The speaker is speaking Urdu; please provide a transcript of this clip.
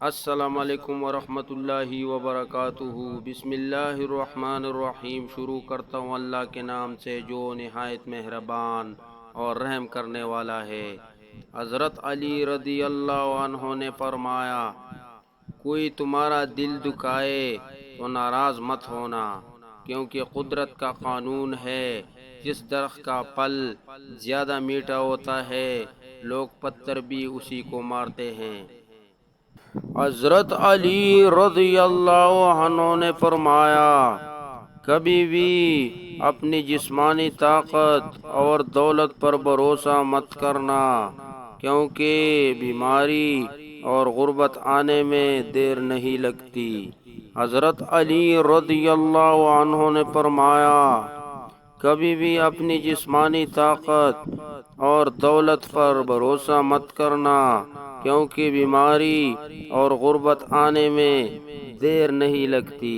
السلام علیکم ورحمۃ اللہ وبرکاتہ۔ بسم اللہ الرحمن الرحیم۔ شروع کرتا ہوں اللہ کے نام سے جو نہایت مہربان اور رحم کرنے والا ہے۔ حضرت علی رضی اللہ عنہ نے فرمایا، کوئی تمہارا دل دکھائے تو ناراض مت ہونا، کیونکہ قدرت کا قانون ہے، جس درخت کا پھل زیادہ میٹھا ہوتا ہے لوگ پتھر بھی اسی کو مارتے ہیں۔ حضرت علی رضی اللہ عنہ نے فرمایا، کبھی بھی اپنی جسمانی طاقت اور دولت پر بھروسہ مت کرنا، کیونکہ بیماری اور غربت آنے میں دیر نہیں لگتی۔ حضرت علی رضی اللہ عنہ نے فرمایا، کبھی بھی اپنی جسمانی طاقت اور دولت پر بھروسہ مت کرنا، کیونکہ بیماری اور غربت آنے میں دیر نہیں لگتی۔